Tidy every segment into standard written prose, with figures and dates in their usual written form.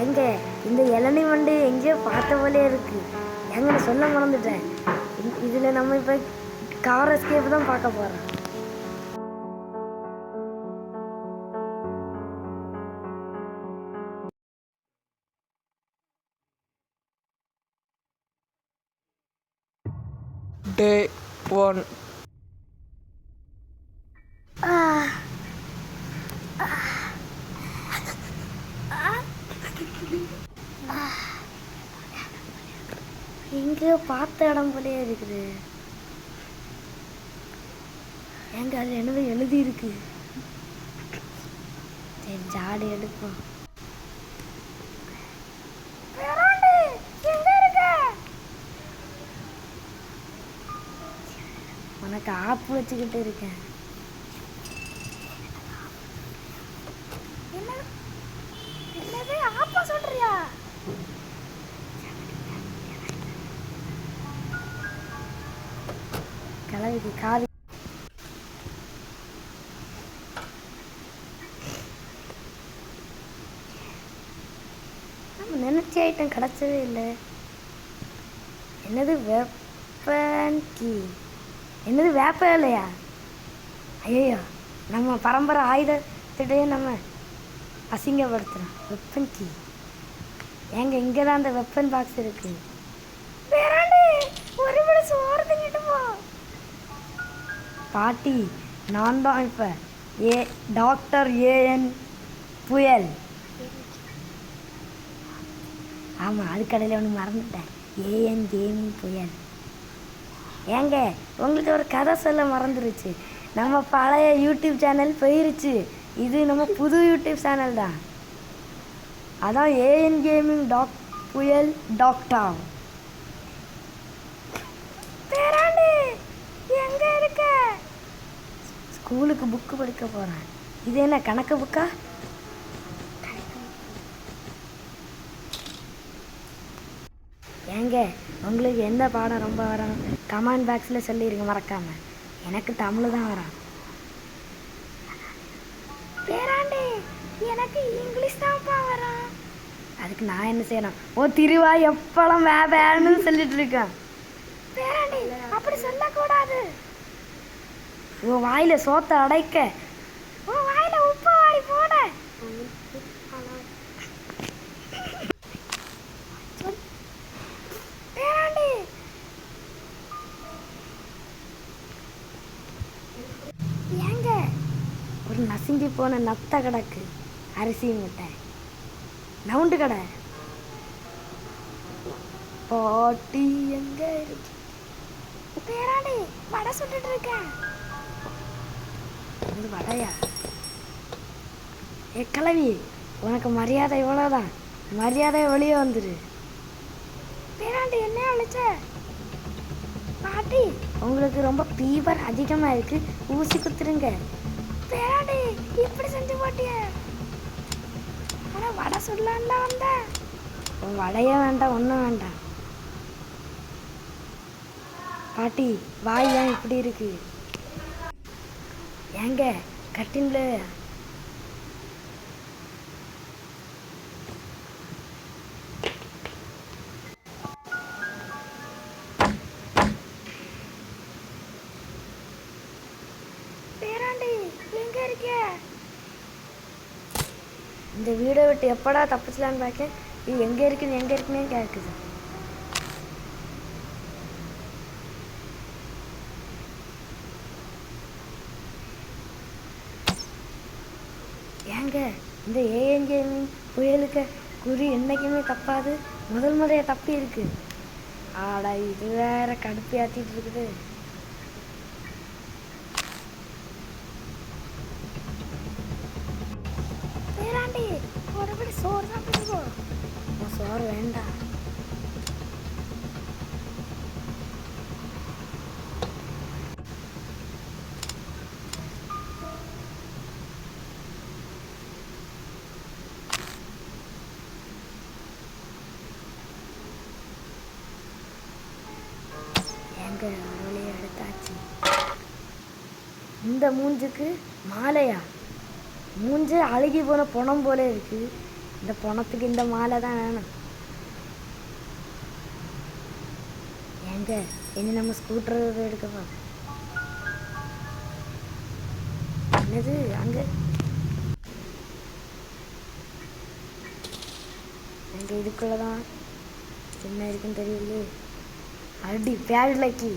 எங்க இந்த இளநீ வண்டி எங்கேயோ பார்த்த போலே இருக்கு. எங்க நான் சொல்ல மறந்துட்டேன். இதில் நம்ம இப்போ கார் எஸ்கேப் தான் பார்க்க போகிறோம். Day 1. எங்கேயோ பார்த்த இடம் போலே இருக்குது. எங்க அதில் என்னது எழுதி இருக்கு. சரி ஜாடி எடுப்போம். உனக்கு ஆப்பு வச்சுக்கிட்டு இருக்கேன். என்னது ஆப்பா சொல்றியா? கிளவிக்கு காது நம்ம நினைச்ச ஐட்டம் கிடைச்சவே இல்லை. என்னது வெப்பன் கீ? என்னது வேப்ப இல்லையா? ஐயோ, நம்ம பரம்பரை ஆயுதத்திட்டே நம்ம அசிங்கப்படுத்துகிறோம். வெப்பன் கீ ஏங்க இங்கே தான் அந்த வெப்பன் பாக்ஸ் இருக்கு. ஒரு சோறு திங்கிட்டு போ. பாட்டி நான் தான் இப்போ டாக்டர் ஏஎன் புயல். ஆமாம், அது கடையில் ஒன்று மறந்துட்டேன். ஏஎன் கேமிங் புயல். ஏங்க உங்களுக்கு ஒரு கதை சொல்ல மறந்துருச்சு. நம்ம பழைய யூடியூப் சேனல் போயிருச்சு. இது நம்ம புது யூடியூப் சேனல் தான். அதான் ஏஎன் கேமிங் புயல் டாக்டர். எங்க இருக்க? ஸ்கூலுக்கு புக்கு படிக்க போகிறேன். இது என்ன கணக்கு புக்கா? ஏங்க உங்களுக்கு எந்த பாடம் ரொம்ப வரும்? கமெண்ட் பாக்ஸில் சொல்லிடுங்க மறக்காமல். எனக்கு தமிழ் தான் வரும். பேராண்டி எனக்கு இங்கிலீஷ் தான்ப்பா வரும். அதுக்கு நான் என்ன செய்யணும்? ஓ திருவா எப்பளம் வேணும்னு சொல்லிட்டு இருக்கேன். பேராண்டி அப்படி சொல்லக்கூடாது. உன் வாயில் சோத்தை அடைக்க உன் வாயில் உப்பு வாரி போட. ஏங்க ஒரு நசுங்கி போன நத்த கிடக்கு. அரிசி முட்டை நவுண்டு கடை. பாட்டி எங்க இருக்கு? பேராண்டி வடை சுட்டுட்டு இருக்கேன். இது வடையா? ஏ கிளவி, உனக்கு மரியாதை இவ்வளோதான். மரியாதை வெளியே வந்துரு. பேராண்டி என்ன அழைச்ச? பாட்டி உங்களுக்கு ரொம்ப ஃபீவர் அதிகமாக இருக்கு, ஊசி குத்துருங்க. பேராண்டி இப்படி செஞ்சு போட்டிய? ஆனால் வடை சொல்லலான்டா வந்த. வடையே வேண்டாம், ஒன்றும் வேண்டாம். பாட்டி வாய் ஏன் இப்படி இருக்கு? ஏங்க கட்டின்ல பேராண்டி எங்க இருக்க? இந்த வீடை விட்டு எப்படா தப்பிச்சலான்னு பார்க்க. இது எங்க இருக்குன்னு கேட்குது. ஏங்க இந்த ஏஎன் கேமிங் புயலுக்கு குறி என்றைக்குமே தப்பாது. முதல் முறையை தப்பி இருக்கு. ஆடா இது வேற கடுப்பு ஏற்றிட்டு இருக்குது. பேராண்டி ஒருபடி சோறு சாப்பிடுவோ? சோறு வேண்டாம். வழியை எடுத்தாச்சு. இந்த மூஞ்சுக்கு மாலையா? மூஞ்சு அழுகி போன பணம் போல இருக்கு. இந்த பணத்துக்கு இந்த மாலை தான் வேணும். ஏங்க இனி நம்ம ஸ்கூட்டர் எடுக்கப்பா. என்னது அங்கே எங்க இதுக்குள்ளதான் என்ன இருக்குன்னு தெரியலையே. அடி பேட்லைக்கு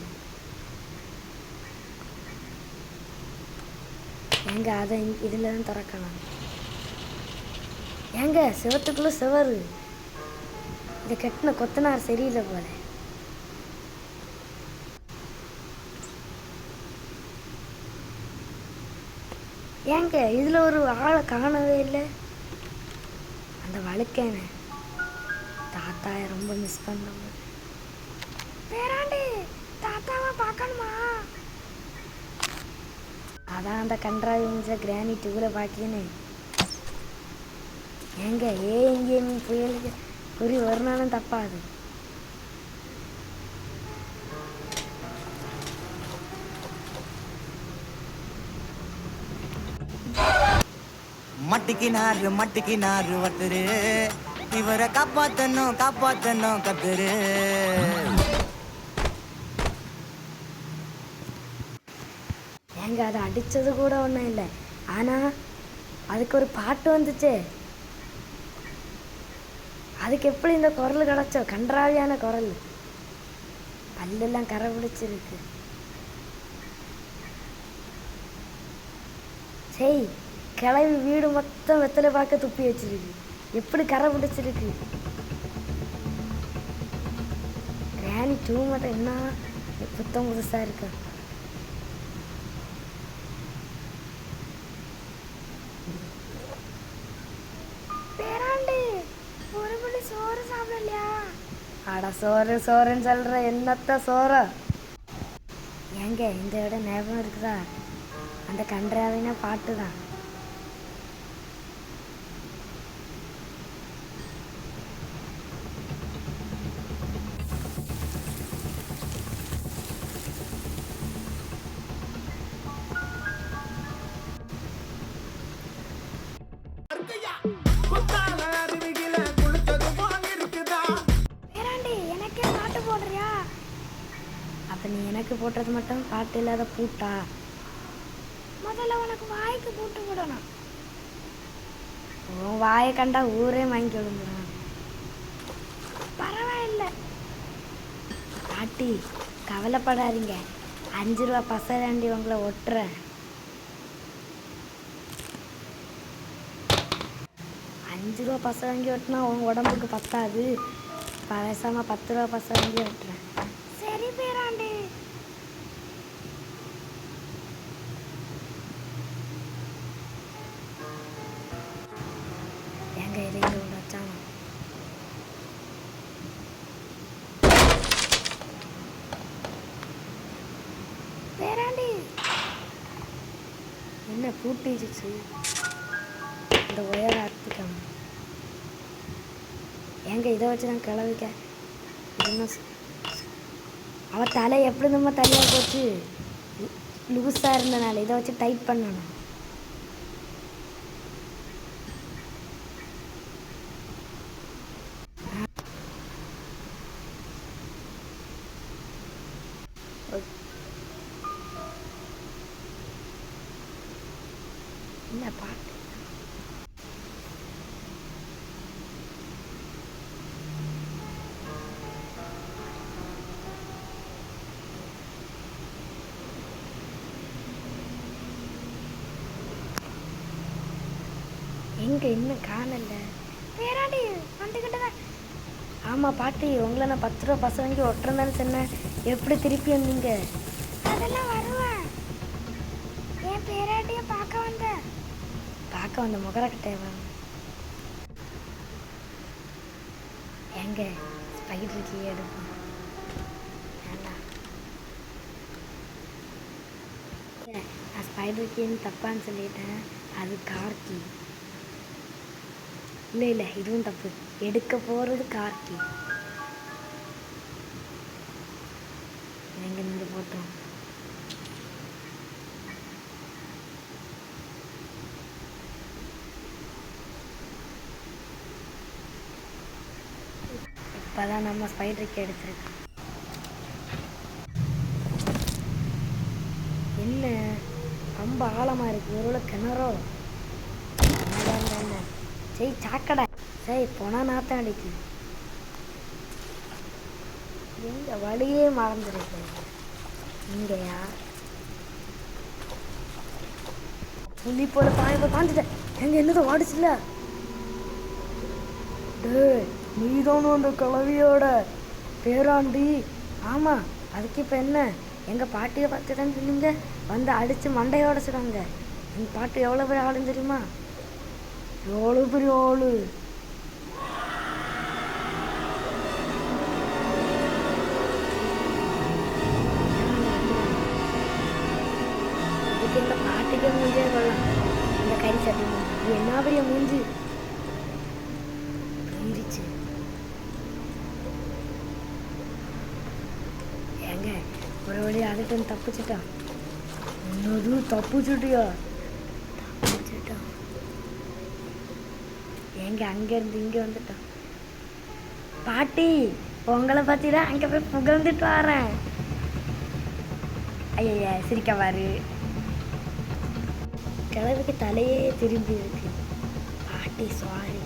ஏங்க அதை இதில் தான் திறக்கலாம். ஏங்க சிவத்துக்குள்ள சிவரு இதை கட்டின கொத்தனார் சரியில்லை போல. ஏங்க இதில் ஒரு ஆளை காணவே இல்லை. அந்த வழுக்கேன தாத்தா ரொம்ப மிஸ் பண்ண. பேராண்டி தாத்தாவை பார்க்கணுமா? அதான் அந்த கன்றாவிஞ்ச கிரானைட் இவ்வளோ பாக்கினே. ஏங்க எங்கேயும் புயலுக்கு குறி ஒரு நாளும் தப்பாது. மட்டிக்கினாரு ஒருத்தரு, இவரை காப்பாத்தணும் கத்துரு. ஏங்க அதை அடித்தது கூட ஒன்றும் இல்லை, ஆனால் அதுக்கு ஒரு பாட்டு வந்துச்சு. அதுக்கு எப்படி இந்த குரல் கிடச்சோ? கன்றாவியான குரல், பல்லெல்லாம் கரை பிடிச்சிருக்கு. சரி, கிளவி வீடு மொத்தம் வெத்தலை பார்க்க துப்பி வச்சிருக்கு. எப்படி கரை பிடிச்சிருக்கு. கிராணி டூ மட்டும் என்ன புத்தம் புதுசாக இருக்கு. சோறு சாப்பிடலையா? அட சோறுன்னு சொல்ற, என்னத்த சோறு? ஏங்க இந்த இடம் ஞாபகம் இருக்குதா? அந்த கன்றாவின பாட்டு தான். அப்ப நீ எனக்கு போட்டது மட்டும் பாட்டு இல்லாத பூட்டா? முதல்ல உனக்கு வாய்க்கு பூட்டு போடணும். உன் வாயை கண்டா ஊரே வாங்கி விடுங்க. பரவாயில்ல பாட்டி, கவலைப்படாதீங்க. 5 ரூபா பசராண்டி உங்களை ஒட்டுறேன். 5 ரூபா பசை வாங்கி ஒட்டினா உன் உடம்புக்கு பத்தாது. பேசாம 10 ரூபா பசை வாங்கி ஒட்டுறேன். சரி பேராண்டி. எங்க இதை வச்சாங்க. பேராண்டி என்ன பூட்டிச்சு? இந்த ஒயரை அறுத்துக்காம எங்க இதை வச்சு நான் கிளவிக்க. அவ தலை எப்படி நம்ம தனியாக போச்சு, லூஸாக இருந்தனால இதை வச்சு டைட் பண்ணணும். என்ன பாட்டு? எங்க இன்னும் காணல. பேராண்டி வந்துக்கிட்டதான். ஆமாம் பாட்டி, உங்களை நான் 10 ரூபா பசை வாங்கி ஒட்டுறேன்னு சொன்னேன். எப்படி திருப்பி வந்தீங்க? அதெல்லாம் வருவேன். என் பேராட்டியை பார்க்க வந்த முகரக்கட்டையவா? எங்க ஸ்பைடர் கீ எடுப்போம். வேண்டாம், நான் ஸ்பைடர் கீன்னு தப்பான்னு சொல்லிட்டேன். அது கார் கீ. இல்லை இதுவும் தப்பு. எடுக்க போகிறது கார் கீ. எங்கே நின்று போட்டோம். இப்போ தான் நம்ம ஸ்பைடருக்கு எடுத்துருக்கோம். என்ன ரொம்ப ஆழமாக இருக்குது, ஒருவேளை கிணறோ? என்ன சரி சாக்கடை, சரி போனால் நாற்றம் அடிக்குது. எங்க வழியே மறந்துருக்கு. இங்கேயா புள்ளி போல பாஞ்சிட்டேன். எங்க என்னதை வாடிச்சுல? டே நீதானும் அந்த கலவியோட பேராண்டி? ஆமாம், அதுக்கு இப்போ என்ன? எங்கள் பாட்டியை பார்த்துட்டேன்னு சொல்லுங்க, வந்து அடித்து மண்டையோட சொல்லுவாங்க. எங்கள் பாட்டு எவ்வளோ பெரிய ஆளுன்னு தெரியுமா? எவ்வளோ பெரிய ஆளு. இதுக்கு எங்கள் பாட்டுக்கே மூஞ்சே கொள்ளலாம். இந்த கறி சட்டி மூஞ்சி இது என்ன பெரிய மூஞ்சி இருந்துச்சு. ஏங்க ஒரு வழி அதுக்கு தப்பிச்சுட்டான். இன்னொரு தப்பிச்சுட்டியா? தப்பிச்சுட்டான். ஏங்க அங்கேருந்து இங்கே வந்துட்டான். பாட்டி உங்களை பற்றி தான் அங்கே போய் புகழ்ந்துட்டு வரேன். ஐயா சிரிக்க பாரு. கிழவிக்கு தலையே திரும்பி இருக்கு. பாட்டி சாரி.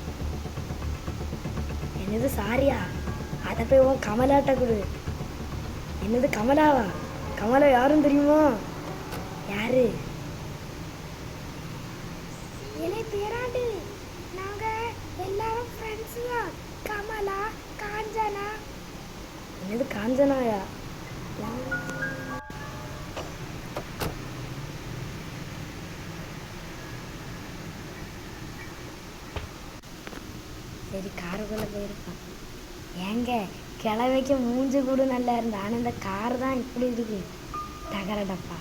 என்னது சாரியா? அதை போய் உன் கமலாட்ட கொடு. என்னது கமலாவா? கமலா யாரும் தெரியுமோ? யாரு? இலை பேராண்டி, நாங்க எல்லாரும் ஃப்ரெண்ட்ஸ் தான். கமலா, காஞ்சனா. என்னது காஞ்சனாயா? சரி காருக்குள்ளே போயிருப்பான். ஏங்க கிளவைக்கு மூஞ்சி கூட நல்லா இருந்தா, ஆனால் இந்த கார் தான் இப்படி இருக்கு. தகர டப்பா.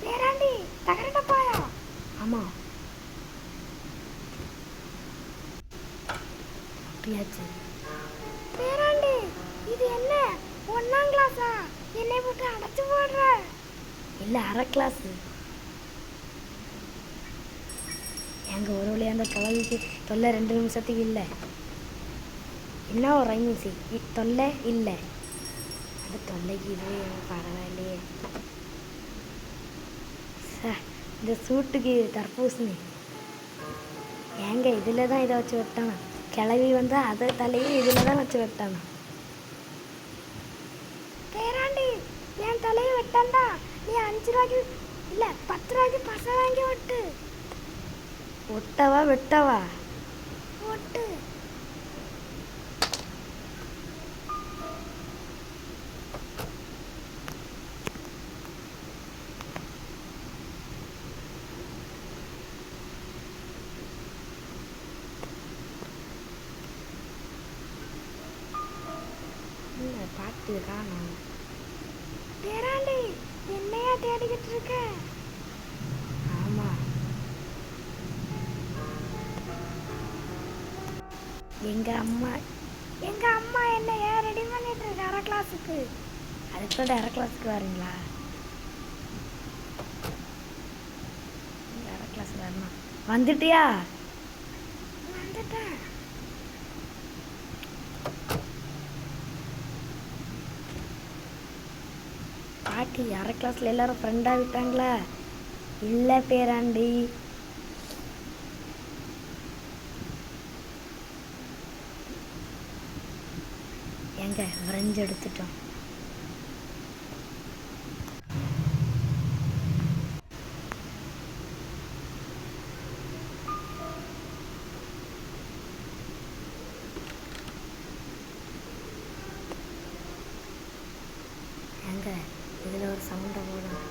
பேராண்டி தகர டப்பாயா? ஆமாம் அப்படியாச்சு. பேராண்டி இது என்ன 1ஆம் கிளாஸா? என்னை போட்டு அடைச்சு போடுற. இல்லை அரை கிளாஸு. எங்கள் ஒரு வழியாக அந்த கிளவிக்கு தொல்லை 2 நிமிஷத்துக்கு இல்லை. என்ன ஒரு ரைமிங்ஸு தொல்லை இல்லை. அந்த தொல்லைக்கு இதுவே பரவாயில்லையே. இந்த சூட்டுக்கு தர்பூசணி. ஏங்க இதில் தான் இதை வச்சு வெட்டானா? கிளவி வந்து அதை தலையே இதில் தான் வச்சு வெட்டானா? பேராண்டி என் தலையை வெட்டாண்டா. நீ 5 ரூபாய்க்கு இல்லை 10 ரூபாய்க்கு பசை வாங்கி வெட்டு. ஒட்டவா வெட்டவா? ஒட்டு. இல்லை பாட்டு காணும். பேராண்டி என்னையா தேடிக்கிட்டு இருக்க? ஆமாம் எங்கள் அம்மா என்ன ஏன் ரெடி பண்ணிட்டு இருக்க அரை கிளாஸுக்கு? அதுக்குள்ள அரை கிளாஸுக்கு வரீங்களா? அரை கிளாஸ் வரணும். வந்துட்டியா? வந்துட்டேன். பாட்டி அரை கிளாஸில் எல்லாரும் ஃப்ரெண்டாக விட்டாங்களா? இல்லை பேராண்டி. எங்க வரைஞ்சு எடுத்துட்டோம். எங்க இதில் ஒரு சவுண்டை போடும்.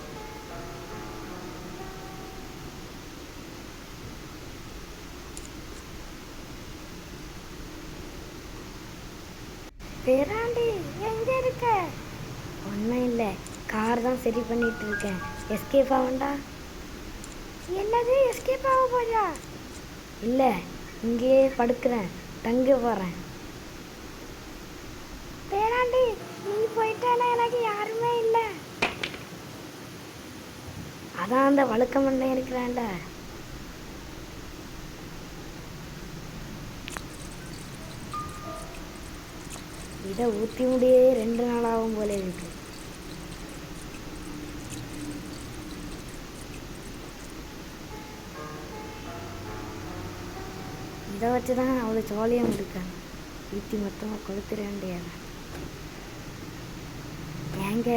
பேராண்டி எங்க இருக்க? ஒன்றும் இல்லை, கார் தான் சரி பண்ணிட்டு இருக்கேன். எஸ்கேப் ஆகண்டா? என்னது எஸ்கேப் ஆக போறியா? இல்லை, இங்கேயே படுக்கிறேன், தங்க போகிறேன். பேராண்டி நீ போயிட்டானா எனக்கு யாருமே இல்லை. அதான் அந்த வழுக்க மண்டை இருக்கிறான்டா. இதை ஊற்றி முடியே 2 நாள் ஆகும் போல இருக்கு. இதை வச்சு தான் அவ்வளோ ஜாலியாக முடிக்காங்க. ஊற்றி மொத்தமாக கொளுத்துற வேண்டியது. ஏங்க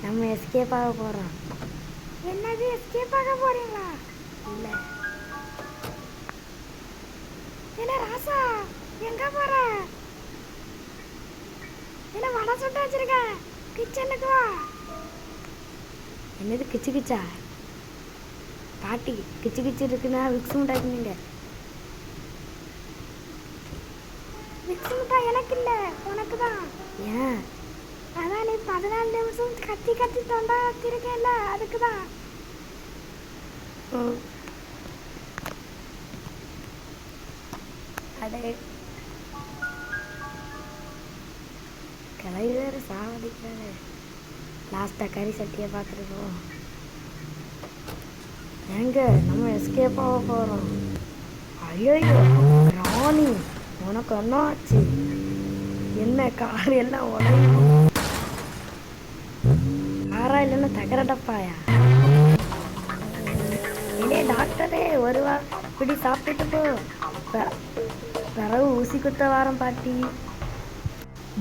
நம்ம எஸ்கேப் ஆக போகிறோம். என்னது எஸ்கேப் ஆக போறீங்களா? இல்லை என்ன ராசா எங்க போற? என்ன வடை சுட்டு வச்சிருக்கேன், கிச்சனுக்கு வா. என்னது கிச்சு கிச்சா? பாட்டி கிச்சு கிச்சு இருக்குன்னா விக்ஸ் முட்டாக்குனீங்க. மிக்ஸ் மிட்டாய் எனக்கு இல்ல, உனக்கு தான். ஏன்? அதான் நீ 14 நிமிஷம் கத்தி கத்தி தொண்டா வச்சிருக்கேன்ல, அதுக்கு தான். அடே கிளவி வேறு சாவடிக்கிறாரு. லாஸ்ட்டாக கறி சட்டியை பார்த்துருக்கோம். ஏங்க நம்ம எஸ்கேப் ஆக போகிறோம். ஐயோ ராணி உனக்கு என்ன ஆச்சு? என்ன கார் எல்லாம் உடையும்? காரா இல்லைன்னா தகர டப்பாயா? இல்லையே டாக்டரே வருவா, இப்படி சாப்பிட்டுட்டு போ. பிறகு ஊசி குத்த வாரம் பாட்டி.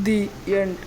The end.